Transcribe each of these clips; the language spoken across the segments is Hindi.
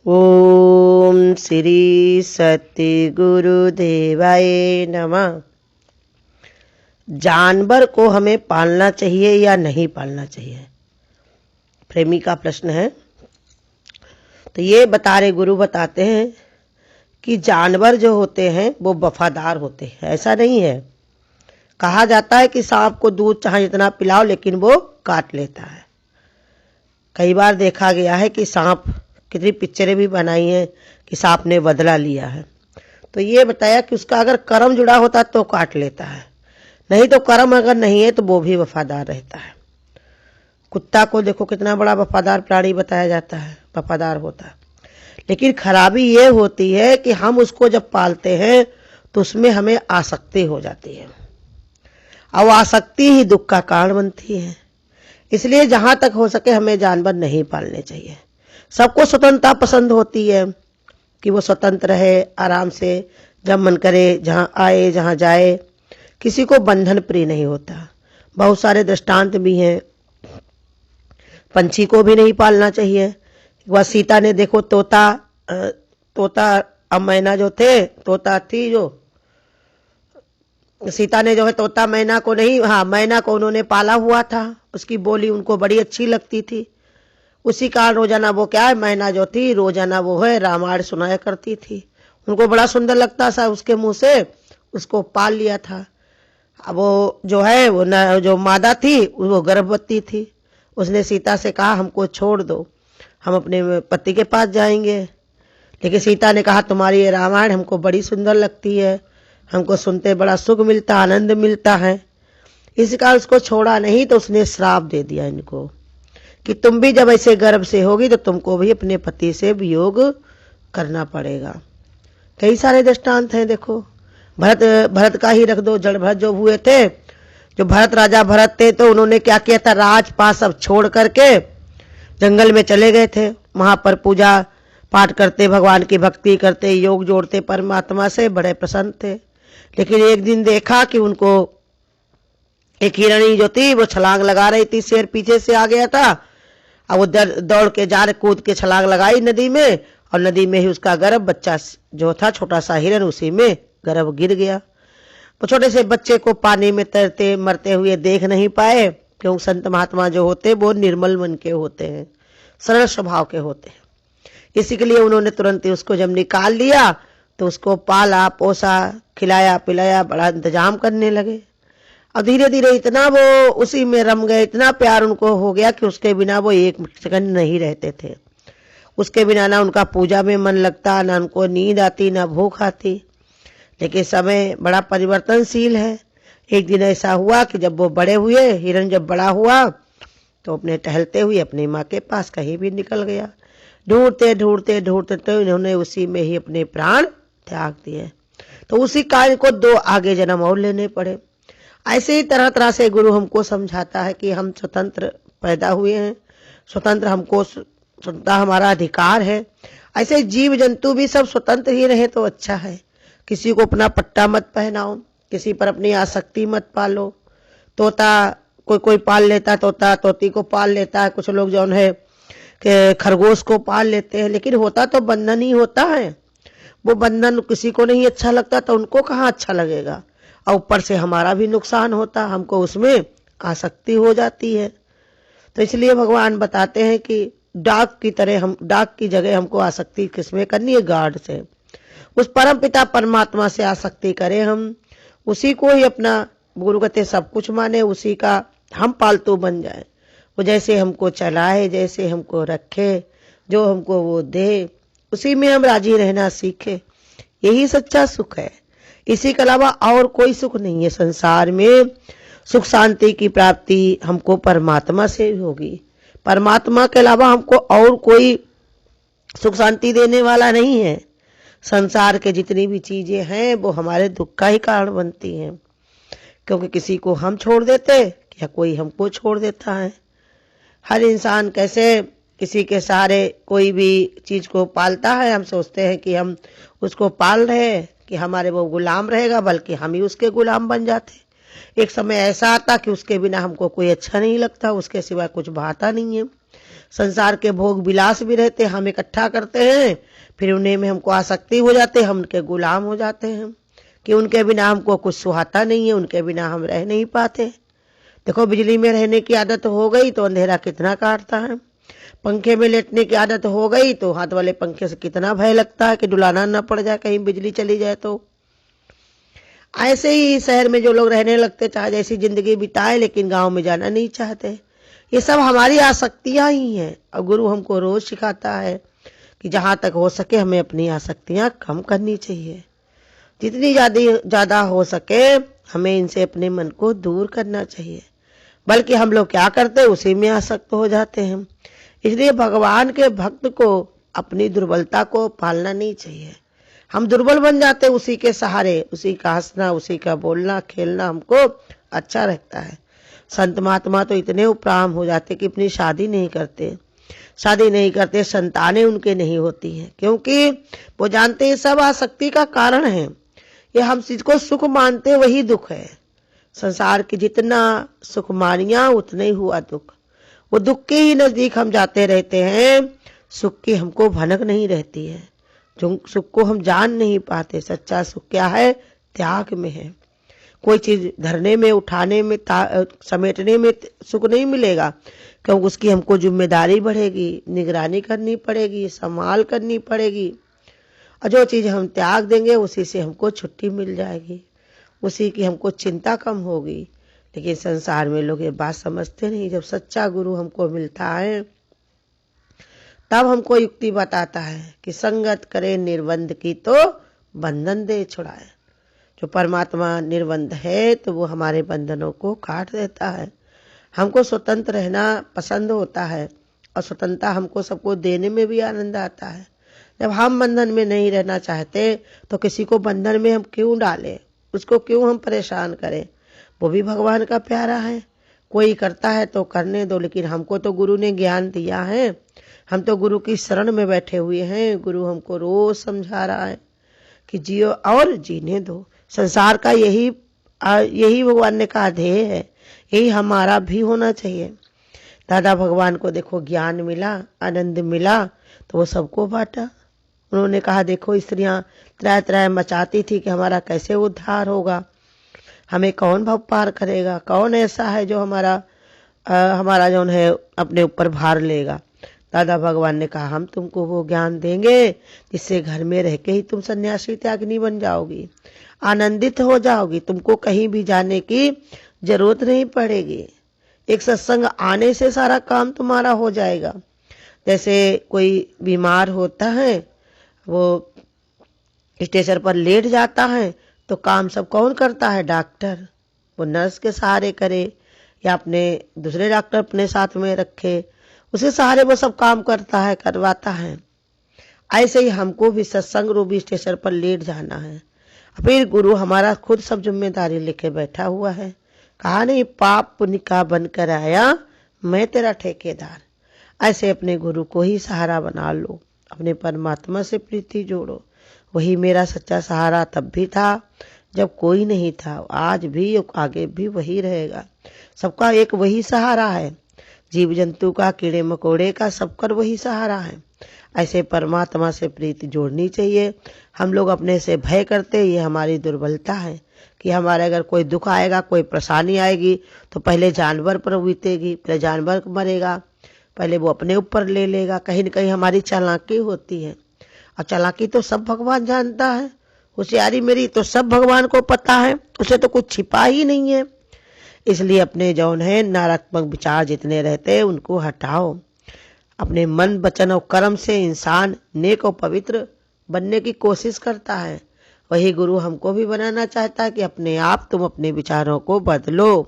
ओम श्री सत्य गुरुदेवाय नमः। जानवर को हमें पालना चाहिए या नहीं पालना चाहिए, प्रेमी का प्रश्न है। तो ये गुरु बताते हैं कि जानवर जो होते हैं वो वफादार होते हैं। ऐसा नहीं है, कहा जाता है कि सांप को दूध चाहे जितना पिलाओ लेकिन वो काट लेता है। कई बार देखा गया है कि सांप, कितनी पिक्चरें भी बनाई हैं कि सांप ने बदला लिया है। तो ये बताया कि उसका अगर कर्म जुड़ा होता तो काट लेता है, नहीं तो कर्म अगर नहीं है तो वो भी वफादार रहता है। कुत्ता को देखो कितना बड़ा वफादार प्राणी बताया जाता है, वफादार होता है। लेकिन खराबी ये होती है कि हम उसको जब पालते हैं तो उसमें हमें आसक्ति हो जाती है, और आसक्ति ही दुख का कारण बनती है। इसलिए जहां तक हो सके हमें जानवर नहीं पालने चाहिए। सबको स्वतंत्रता पसंद होती है कि वो स्वतंत्र रहे, आराम से जब मन करे जहां आए जहां जाए। किसी को बंधन प्रिय नहीं होता। बहुत सारे दृष्टांत भी हैं। पंछी को भी नहीं पालना चाहिए। वह सीता ने देखो तोता अब मैना जो थे, तोता थी जो सीता ने जो है तोता मैना को नहीं, हाँ मैना को उन्होंने पाला हुआ था। उसकी बोली उनको बड़ी अच्छी लगती थी। उसी कारण रोजाना वो क्या है, मैना जो थी रोजाना वो है रामायण सुनाया करती थी। उनको बड़ा सुंदर लगता था उसके मुंह से, उसको पाल लिया था। अब वो जो है वो न, जो मादा थी वो गर्भवती थी। उसने सीता से कहा हमको छोड़ दो, हम अपने पति के पास जाएंगे। लेकिन सीता ने कहा तुम्हारी ये रामायण हमको बड़ी सुंदर लगती है, हमको सुनते बड़ा सुख मिलता, आनंद मिलता है। इस कारण उसको छोड़ा नहीं। तो उसने श्राप दे दिया इनको कि तुम भी जब ऐसे गर्भ से होगी तो तुमको भी अपने पति से वियोग करना पड़ेगा। कई सारे दृष्टांत हैं। देखो भरत का ही रख दो। जड़ भरत जो हुए थे, जो भरत राजा भरत थे, तो उन्होंने क्या किया था, राजपाट सब छोड़ करके जंगल में चले गए थे। वहां पर पूजा पाठ करते, भगवान की भक्ति करते, योग जोड़ते परमात्मा से, बड़े प्रसन्न थे। लेकिन एक दिन देखा कि उनको एक हिरणी जो थी वो छलांग लगा रही थी, शेर पीछे से आ गया था। अब वो दौड़ के जा कूद के छलांग लगाई नदी में, और नदी में ही उसका गर्भ, बच्चा जो था छोटा सा हिरन, उसी में गर्भ गिर गया। वो छोटे से बच्चे को पानी में तैरते मरते हुए देख नहीं पाए, क्योंकि संत महात्मा जो होते वो निर्मल मन के होते हैं, सरल स्वभाव के होते हैं। इसी के लिए उन्होंने तुरंत ही उसको जब निकाल लिया तो उसको पाला पोसा, खिलाया पिलाया, बड़ा इंतजाम करने लगे। और धीरे धीरे इतना वो उसी में रम गए, इतना प्यार उनको हो गया कि उसके बिना वो एक सेकंड नहीं रहते थे। उसके बिना ना उनका पूजा में मन लगता, ना उनको नींद आती, ना भूख आती। लेकिन समय बड़ा परिवर्तनशील है। एक दिन ऐसा हुआ कि जब वो बड़े हुए, हिरन जब बड़ा हुआ तो अपने टहलते हुए अपनी माँ के पास कहीं भी निकल गया। ढूंढते ढूंढते ढूंढते तो इन्होंने उसी में ही अपने प्राण त्याग दिए। तो उसी कारण को 2 आगे जन्म और लेने पड़े। ऐसे ही तरह तरह से गुरु हमको समझाता है कि हम स्वतंत्र पैदा हुए हैं, स्वतंत्र हमको स्वतंत्रता हमारा अधिकार है। ऐसे जीव जंतु भी सब स्वतंत्र ही रहे तो अच्छा है। किसी को अपना पट्टा मत पहनाओ, किसी पर अपनी आसक्ति मत पालो। तोता कोई पाल लेता है, तोता तोती को पाल लेता है, कुछ लोग जो है कि खरगोश को पाल लेते हैं। लेकिन होता तो बंधन ही होता है। वो बंधन किसी को नहीं अच्छा लगता तो उनको कहाँ अच्छा लगेगा, और ऊपर से हमारा भी नुकसान होता, हमको उसमें आसक्ति हो जाती है। तो इसलिए भगवान बताते हैं कि डाक की तरह हम, डाक की जगह हमको आसक्ति किसमें करनी है, गार्ड से। उस परम पिता परमात्मा से आसक्ति करें हम, उसी को ही अपना गुरु कहते सब कुछ माने, उसी का हम पालतू बन जाए। वो जैसे हमको चलाए, जैसे हमको रखे, जो हमको वो दे, उसी में हम राजी रहना सीखे। यही सच्चा सुख है। इसी के अलावा और कोई सुख नहीं है संसार में। सुख शांति की प्राप्ति हमको परमात्मा से होगी। परमात्मा के अलावा हमको और कोई सुख शांति देने वाला नहीं है। संसार के जितनी भी चीजें हैं वो हमारे दुख का ही कारण बनती हैं, क्योंकि किसी को हम छोड़ देते या कोई हमको छोड़ देता है। हर इंसान कैसे किसी के सहारे कोई भी चीज को पालता है। हम सोचते हैं कि हम उसको पाल रहे हैं, कि हमारे वो गुलाम रहेगा, बल्कि हम ही उसके गुलाम बन जाते। एक समय ऐसा आता कि उसके बिना हमको कोई अच्छा नहीं लगता, उसके सिवा कुछ भाता नहीं है। संसार के भोग विलास भी रहते, हम इकट्ठा करते हैं, फिर उन्हें में हमको आसक्ति हो जाते, हम उनके गुलाम हो जाते हैं कि उनके बिना हमको कुछ सुहाता नहीं है, उनके बिना हम रह नहीं पाते। देखो, बिजली में रहने की आदत हो गई तो अंधेरा कितना काटता है, पंखे में लेटने की आदत हो गई तो हाथ वाले पंखे से कितना भय लगता है कि डुलाना ना पड़ जाए, कहीं बिजली चली जाए तो। ऐसे ही शहर में जो लोग रहने लगते, चाहे जैसी जिंदगी बिताए, लेकिन गांव में जाना नहीं चाहते। ये सब हमारी आसक्तियां ही हैं। और गुरु हमको रोज सिखाता है कि जहां तक हो सके हमें अपनी आसक्तियां कम करनी चाहिए, जितनी ज्यादा हो सके हमें इनसे अपने मन को दूर करना चाहिए। बल्कि हम लोग क्या करते हैं, उसी में आसक्त हो जाते हैं। इसलिए भगवान के भक्त को अपनी दुर्बलता को पालना नहीं चाहिए। हम दुर्बल बन जाते उसी के सहारे, उसी का हंसना, उसी का बोलना खेलना हमको अच्छा लगता है। संत महात्मा तो इतने उपराम हो जाते कि अपनी शादी नहीं करते, संतानें उनके नहीं होती हैं, क्योंकि वो जानते हैं सब आसक्ति का कारण है। ये हम जिसको सुख मानते वही दुख है। संसार की जितना सुख मानिया उतना ही हुआ दुख। वो दुख के ही नजदीक हम जाते रहते हैं, सुख की हमको भनक नहीं रहती है, जो सुख को हम जान नहीं पाते। सच्चा सुख क्या है, त्याग में है। कोई चीज धरने में, उठाने में, समेटने में सुख नहीं मिलेगा, क्योंकि उसकी हमको जिम्मेदारी बढ़ेगी, निगरानी करनी पड़ेगी, संभाल करनी पड़ेगी। और जो चीज हम त्याग देंगे उसी से हमको छुट्टी मिल जाएगी, उसी की हमको चिंता कम होगी। लेकिन संसार में लोग ये बात समझते नहीं। जब सच्चा गुरु हमको मिलता है तब हमको युक्ति बताता है कि संगत करे निर्बंध की तो बंधन दे छुड़ाए। जो परमात्मा निर्बंध है तो वो हमारे बंधनों को काट देता है। हमको स्वतंत्र रहना पसंद होता है और स्वतंत्रता हमको सबको देने में भी आनंद आता है। जब हम बंधन में नहीं रहना चाहते तो किसी को बंधन में हम क्यों डालें, उसको क्यों हम परेशान करें। वो भी भगवान का प्यारा है, कोई करता है तो करने दो। लेकिन हमको तो गुरु ने ज्ञान दिया है, हम तो गुरु की शरण में बैठे हुए हैं। गुरु हमको रोज समझा रहा है कि जियो और जीने दो। संसार का यही भगवान ने कहा ध्येय है, यही हमारा भी होना चाहिए। दादा भगवान को देखो ज्ञान मिला, आनंद मिला तो वो सबको बांटा। उन्होंने कहा देखो स्त्रियां त्राय त्राय मचाती थी कि हमारा कैसे उद्धार होगा, हमें कौन भव पार करेगा, कौन ऐसा है जो हमारा जो है अपने ऊपर भार लेगा। दादा भगवान ने कहा हम तुमको वो ज्ञान देंगे जिससे घर में रह के ही तुम सन्यासी त्यागनी बन जाओगी, आनंदित हो जाओगी, तुमको कहीं भी जाने की जरूरत नहीं पड़ेगी। एक सत्संग आने से सारा काम तुम्हारा हो जाएगा। जैसे कोई बीमार होता है, वो स्टेशन पर लेट जाता है तो काम सब कौन करता है, डॉक्टर। वो नर्स के सहारे करे या अपने दूसरे डॉक्टर अपने साथ में रखे, उसके सहारे वो सब काम करता है, करवाता है। ऐसे ही हमको भी सत्संग रूपी स्टेशन पर लेट जाना है। फिर गुरु हमारा खुद सब जिम्मेदारी लेके बैठा हुआ है। कहा नहीं पाप पुण्य का बनकर आया मैं तेरा ठेकेदार। ऐसे अपने गुरु को ही सहारा बना लो, अपने परमात्मा से प्रीति जोड़ो। वही मेरा सच्चा सहारा तब भी था जब कोई नहीं था, आज भी आगे भी वही रहेगा। सबका एक वही सहारा है, जीव जंतु का, कीड़े मकोड़े का, सबकर वही सहारा है। ऐसे परमात्मा से प्रीति जोड़नी चाहिए। हम लोग अपने से भय करते, ये हमारी दुर्बलता है कि हमारे अगर कोई दुख आएगा, कोई परेशानी आएगी तो पहले जानवर पर बीतेगी, पहले जानवर मरेगा, पहले वो अपने ऊपर ले लेगा। कहीं न कहीं हमारी चालाकी होती है, और चालाकी तो सब भगवान जानता है। होशियारी मेरी तो सब भगवान को पता है, उसे तो कुछ छिपा ही नहीं है। इसलिए अपने जौन है नकारात्मक विचार जितने रहते हैं उनको हटाओ। अपने मन वचन और कर्म से इंसान नेक और पवित्र बनने की कोशिश करता है। वही गुरु हमको भी बनाना चाहता है कि अपने आप तुम अपने विचारों को बदलो।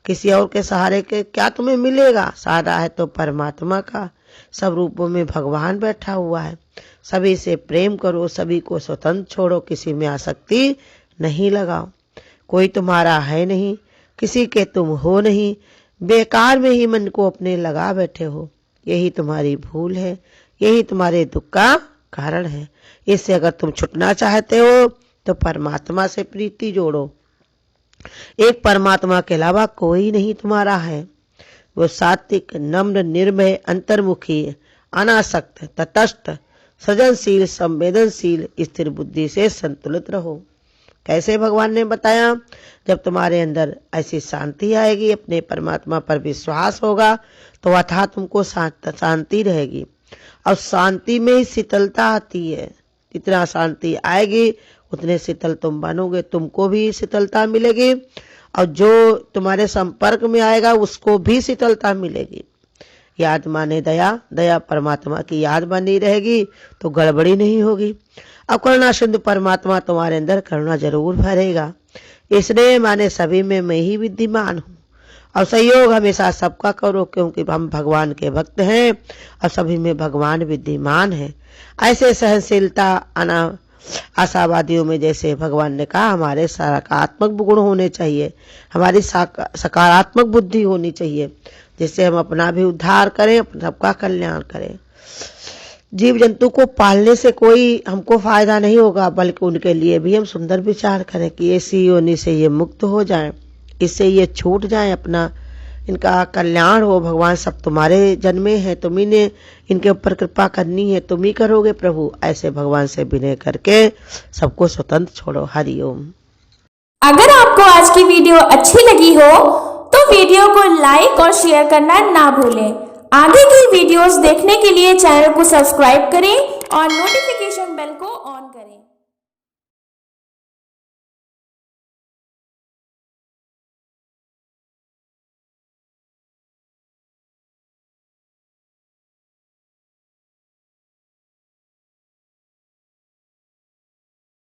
किसी और के सहारे के क्या तुम्हें मिलेगा, सहारा है तो परमात्मा का। सब रूपों में भगवान बैठा हुआ है। सभी से प्रेम करो, सभी को स्वतंत्र छोड़ो, किसी में आसक्ति नहीं लगाओ। कोई तुम्हारा है नहीं, किसी के तुम हो नहीं, बेकार में ही मन को अपने लगा बैठे हो। यही तुम्हारी भूल है, यही तुम्हारे दुख का कारण है। इससे अगर तुम छुटना चाहते हो तो परमात्मा से प्रीति जोड़ो। एक परमात्मा के अलावा कोई नहीं तुम्हारा है। वो सात्विक, नम्र, निर्भय, अंतर्मुखी, अनासक्त, तटस्थ, सृजनशील, संवेदनशील, स्थिर बुद्धि से संतुलित रहो। कैसे भगवान ने बताया, जब तुम्हारे अंदर ऐसी शांति आएगी, अपने परमात्मा पर विश्वास होगा, तो अथाह तुमको शांति रहेगी। और शांति में ही शीतलता आती है। जितना शांति आएगी उतने शीतल तुम बनोगे, तुमको भी शीतलता मिलेगी और जो तुम्हारे संपर्क में आएगा उसको भी शीतलता मिलेगी। याद माने दया, दया परमात्मा की याद बनी रहेगी तो गड़बड़ी नहीं होगी। अब करुणा सिंधु परमात्मा तुम्हारे अंदर करुणा जरूर भरेगा। इसलिए माने सभी में मैं ही विद्यमान हूँ और सहयोग हमेशा सबका करो, क्योंकि हम भगवान के भक्त हैं और सभी में भगवान विद्यमान है। ऐसे सहनशीलता, आशावादियों में जैसे भगवान ने कहा हमारे सकारात्मक गुण होने चाहिए, हमारी सकारात्मक बुद्धि होनी चाहिए, जिससे हम अपना भी उद्धार करें, सबका कल्याण करें। जीव जंतु को पालने से कोई हमको फायदा नहीं होगा, बल्कि उनके लिए भी हम सुंदर विचार करें कि ऐसी योनि से ये मुक्त हो जाएं, इससे ये छूट जाएं, अपना इनका कल्याण हो। भगवान सब तुम्हारे जन्मे हैं, तुम्ही ने इनके ऊपर कृपा करनी है, तुम ही करोगे प्रभु। ऐसे भगवान से विनय करके सबको स्वतंत्र छोड़ो। हरिओम। अगर आपको आज की वीडियो अच्छी लगी हो तो वीडियो को लाइक और शेयर करना ना भूलें। आगे की वीडियोस देखने के लिए चैनल को सब्सक्राइब करें और नोटिफिकेशन बेल को ऑन करें।